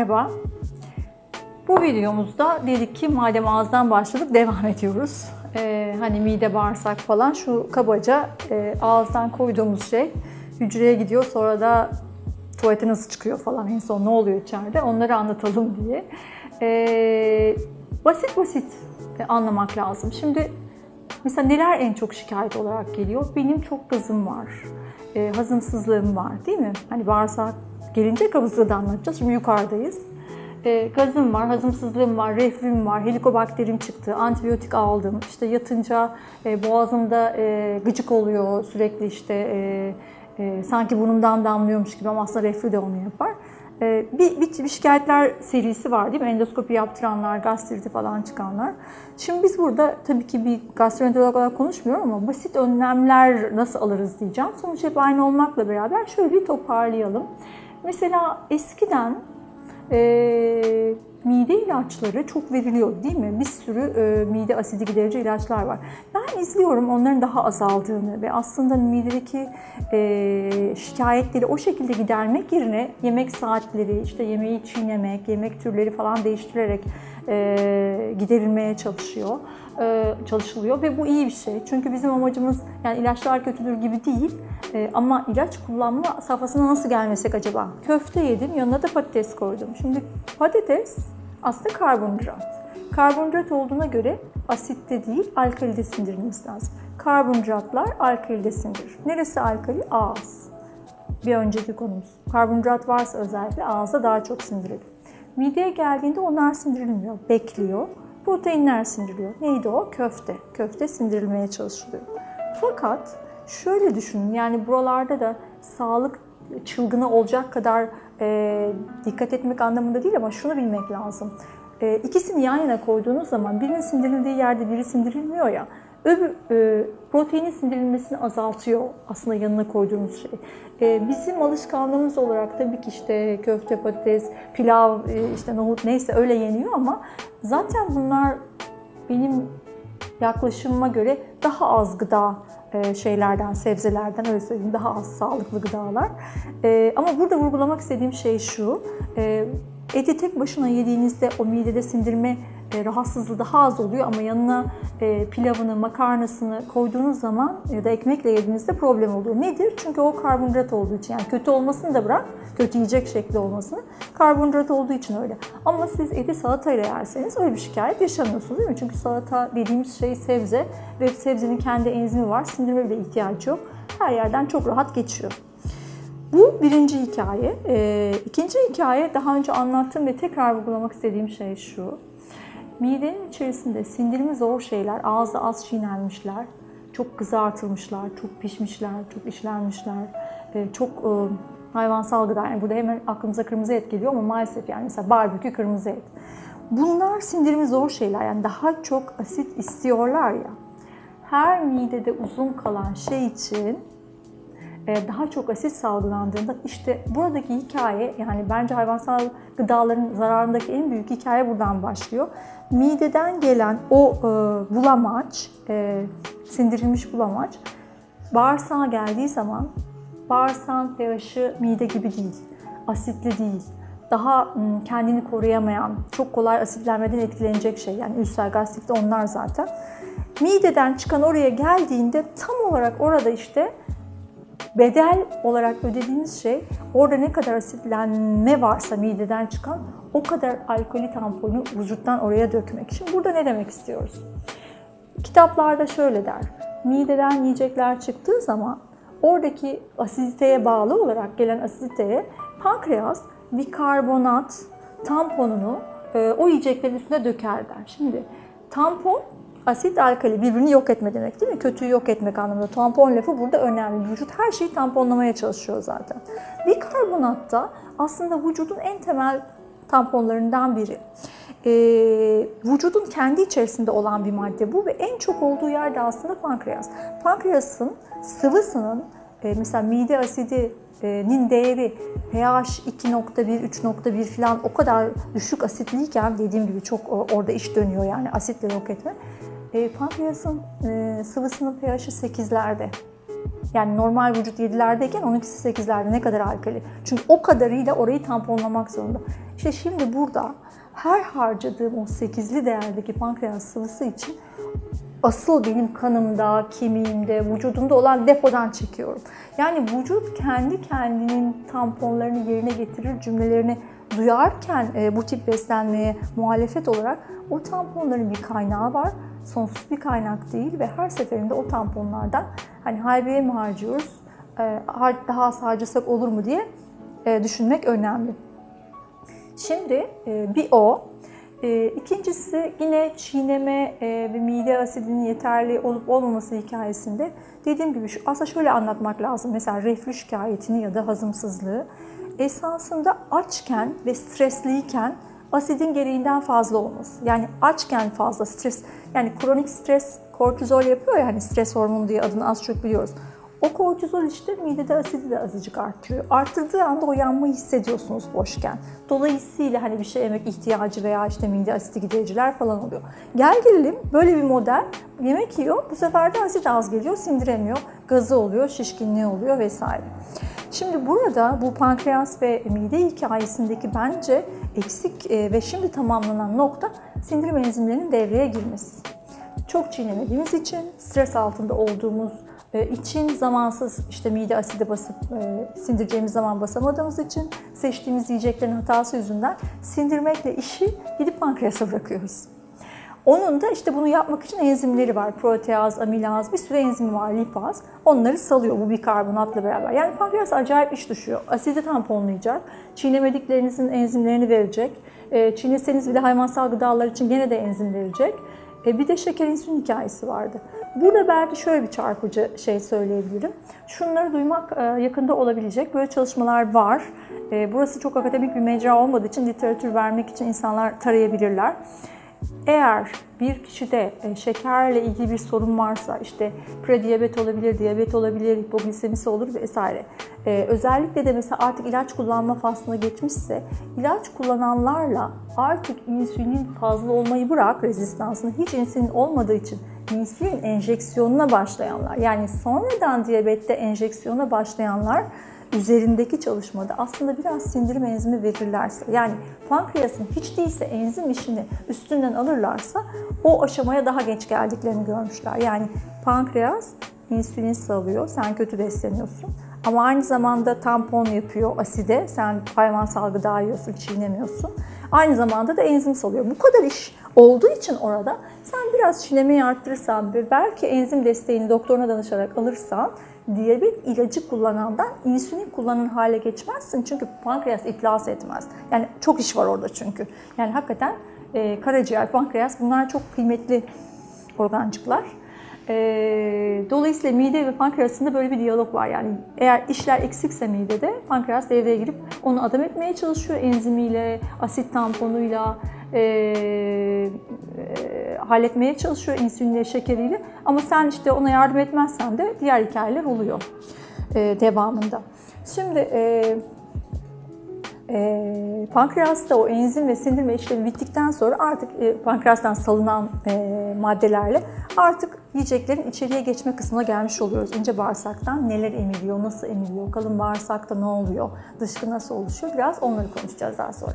Merhaba. Bu videomuzda dedik ki madem ağızdan başladık devam ediyoruz. Hani mide, bağırsak falan şu kabaca ağızdan koyduğumuz şey hücreye gidiyor, sonra da tuvalete nasıl çıkıyor falan, en son ne oluyor içeride, onları anlatalım diye. Basit anlamak lazım. Şimdi mesela neler en çok şikayet olarak geliyor? Benim çok gazım var, hazımsızlığım var, değil mi? Hani bağırsak gelince kabızlığı da anlatacağız. Şimdi yukarıdayız. Gazım var, hazımsızlığım var, reflüm var, helikobakterim çıktı, antibiyotik aldım, işte yatınca boğazımda gıcık oluyor sürekli, işte sanki burnumdan damlıyormuş gibi ama aslında reflü de onu yapar. Bir şikayetler serisi var, değil mi? Endoskopi yaptıranlar, gastriti falan çıkanlar. Şimdi biz burada tabii ki bir gastroenterolog olarak konuşmuyorum ama basit önlemler nasıl alırız diyeceğim. Sonuç hep aynı olmakla beraber şöyle bir toparlayalım. Mesela eskiden mide ilaçları çok veriliyor, değil mi? Bir sürü mide asidi giderici ilaçlar var. Ben izliyorum onların daha azaldığını ve aslında midedeki şikayetleri o şekilde gidermek yerine yemek saatleri, işte yemeği çiğnemek, yemek türleri falan değiştirerek giderilmeye çalışılıyor ve bu iyi bir şey. Çünkü bizim amacımız, yani ilaçlar kötüdür gibi değil, ama ilaç kullanma safhasına nasıl gelmesek acaba? Köfte yedim, yanına da patates koydum. Şimdi patates aslında karbonhidrat. Karbonhidrat olduğuna göre asitte değil, alkalide sindirilmesi lazım. Karbonhidratlar alkalide sindirir. Neresi alkali? Ağız. Bir önceki konumuz. Karbonhidrat varsa özellikle ağızda daha çok sindirilir. Mideye geldiğinde onlar sindirilmiyor, bekliyor. Proteinler sindiriliyor. Neydi o? Köfte. Köfte sindirilmeye çalışılıyor. Fakat şöyle düşünün, yani buralarda da sağlık çılgını olacak kadar dikkat etmek anlamında değil ama şunu bilmek lazım. İkisini yan yana koyduğunuz zaman birinin sindirildiği yerde biri sindirilmiyor ya, proteinin sindirilmesini azaltıyor aslında yanına koyduğumuz şey. Bizim alışkanlığımız olarak tabii ki işte köfte, patates, pilav, işte nohut neyse öyle yeniyor ama zaten bunlar benim yaklaşımıma göre daha az gıda şeylerden, sebzelerden, öyle söyleyeyim, daha az sağlıklı gıdalar. Ama burada vurgulamak istediğim şey şu: eti tek başına yediğinizde o midede sindirme rahatsızlığı daha az oluyor ama yanına pilavını, makarnasını koyduğunuz zaman ya da ekmekle yediğinizde problem oluyor. Nedir? Çünkü o karbonhidrat olduğu için, yani kötü olmasını da bırak, kötü yiyecek şekli olmasını, karbonhidrat olduğu için öyle. Ama siz eti salatayla yerseniz öyle bir şikayet yaşamıyorsunuz, değil mi? Çünkü salata dediğimiz şey sebze ve sebzenin kendi enzimi var, sindirime bile ihtiyacı yok. Her yerden çok rahat geçiyor. Bu birinci hikaye. İkinci hikaye, daha önce anlattığım ve tekrar vurgulamak istediğim şey şu: midenin içerisinde sindirimi zor şeyler, ağızda az çiğnenmişler, çok kızartılmışlar, çok pişmişler, çok işlenmişler, çok hayvansal gıda. Yani burada hemen aklımıza kırmızı et geliyor ama maalesef, yani mesela barbekü kırmızı et. Bunlar sindirimi zor şeyler, yani daha çok asit istiyorlar ya. Her midede uzun kalan şey için daha çok asit salgılandığında, işte buradaki hikaye, yani bence hayvansal gıdaların zararındaki en büyük hikaye buradan başlıyor. Mideden gelen o bulamaç, sindirilmiş bulamaç, bağırsağa geldiği zaman bağırsağın pH'i mide gibi değil, asitli değil. Daha kendini koruyamayan, çok kolay asitlenmeden etkilenecek şey, yani ülser, gastrit onlar zaten. Mideden çıkan oraya geldiğinde tam olarak orada işte bedel olarak ödediğiniz şey, orada ne kadar asitlenme varsa mideden çıkan, o kadar alkoli tamponu vücuttan oraya dökmek. Şimdi burada ne demek istiyoruz? Kitaplarda şöyle der: mideden yiyecekler çıktığı zaman oradaki asiditeye bağlı olarak gelen asiditeye pankreas bikarbonat tamponunu o yiyeceklerin üstüne döker der. Şimdi tampon, asit, alkali birbirini yok etme demek, değil mi? Kötüyü yok etmek anlamında. Tampon lafı burada önemli. Vücut her şeyi tamponlamaya çalışıyor zaten. Bikarbonat da aslında vücudun en temel tamponlarından biri. Vücudun kendi içerisinde olan bir madde bu ve en çok olduğu yerde aslında pankreas. Pankreasın sıvısının, mesela mide asidinin değeri pH 2.1, 3.1 falan o kadar düşük asitliyken, dediğim gibi çok orada iş dönüyor, yani asitle yok etme. Pankreasın sıvısının pH'i 8'lerde. Yani normal vücut 7'lerdeyken 12'si 8'lerde ne kadar alkali. Çünkü o kadarıyla orayı tamponlamak zorunda. İşte şimdi burada her harcadığım o 8'li değerdeki pankreas sıvısı için asıl benim kanımda, kemiğimde, vücudumda olan depodan çekiyorum. Yani vücut kendi kendinin tamponlarını yerine getirir cümlelerini duyarken bu tip beslenmeye muhalefet olarak o tamponların bir kaynağı var. Sonsuz bir kaynak değil ve her seferinde o tamponlardan hani haybeye mi harcıyoruz, daha az harcasak olur mu diye düşünmek önemli. Şimdi bir o. İkincisi yine çiğneme ve mide asidinin yeterli olup olmaması hikayesinde dediğim gibi aslında şöyle anlatmak lazım. Mesela reflü şikayetini ya da hazımsızlığı esasında açken ve stresliyken asidin gereğinden fazla olması. Yani açken fazla stres, yani kronik stres kortizol yapıyor ya hani stres hormonu diye adını az çok biliyoruz. O kortizol işte midede asidi de azıcık artırıyor. Arttırdığı anda o yanmayı hissediyorsunuz boşken. Dolayısıyla hani bir şey yemek ihtiyacı veya işte mide asidi gidericiler falan oluyor. Gel gelelim böyle bir model yemek yiyor. Bu sefer de asit az geliyor, sindiremiyor. Gazı oluyor, şişkinliği oluyor vesaire. Şimdi burada bu pankreas ve mide hikayesindeki bence eksik ve şimdi tamamlanan nokta sindirim enzimlerinin devreye girmesi. Çok çiğnemediğimiz için, stres altında olduğumuz için zamansız işte mide asidi basıp sindireceğimiz zaman basamadığımız için seçtiğimiz yiyeceklerin hatası yüzünden sindirmekle işi gidip pankreasa bırakıyoruz. Onun da işte bunu yapmak için enzimleri var. Proteaz, amilaz, bir sürü enzimi var, lipaz. Onları salıyor bu bikarbonatla beraber. Yani pankreas acayip iş düşüyor. Asidi tamponlayacak, çiğnemediklerinizin enzimlerini verecek. Çiğneseniz bile hayvansal gıdalar için gene de enzim verecek. Bir de şeker insülin hikayesi vardı. Burada belki şöyle bir çarpıcı şey söyleyebilirim. Şunları duymak yakında olabilecek böyle çalışmalar var. Burası çok akademik bir mecra olmadığı için literatür vermek için insanlar tarayabilirler. Eğer bir kişide şekerle ilgili bir sorun varsa işte prediyabet olabilir, diyabet olabilir, hipoglisemisi olur vesaire. Özellikle de mesela artık ilaç kullanma faslına geçmişse ilaç kullananlarla artık insülin fazla olmayı bırak rezistansını hiç insülin olmadığı için insülin enjeksiyonuna başlayanlar yani sonradan diyabette enjeksiyona başlayanlar üzerindeki çalışmada aslında biraz sindirim enzimi verirlerse yani pankreasın hiç değilse enzim işini üstünden alırlarsa o aşamaya daha geç geldiklerini görmüşler. Yani pankreas insülin salıyor, sen kötü besleniyorsun ama aynı zamanda tampon yapıyor aside, sen hayvansal gıda yiyorsun, çiğnemiyorsun. Aynı zamanda da enzim salıyor. Bu kadar iş olduğu için orada sen biraz çiğnemeyi arttırırsan ve belki enzim desteğini doktoruna danışarak alırsan diyabet ilacı kullanandan insülin kullanan hale geçmezsin. Çünkü pankreas iflas etmez. Yani çok iş var orada çünkü. Yani hakikaten karaciğer, pankreas bunlar çok kıymetli organcıklar. Dolayısıyla mide ve pankreas arasında böyle bir diyalog var. Yani eğer işler eksikse midede pankreas devreye girip onu adam etmeye çalışıyor enzimiyle, asit tamponuyla, halletmeye çalışıyor insülinle, şekeriyle. Ama sen işte ona yardım etmezsen de diğer hikayeler oluyor devamında. Şimdi pankreasta o enzim ve sindirme işlemi bittikten sonra artık pankreastan salınan maddelerle artık yiyeceklerin içeriye geçme kısmına gelmiş oluyoruz. İnce bağırsaktan neler emiliyor, nasıl emiliyor, kalın bağırsakta ne oluyor, dışkı nasıl oluşuyor biraz onları konuşacağız daha sonra.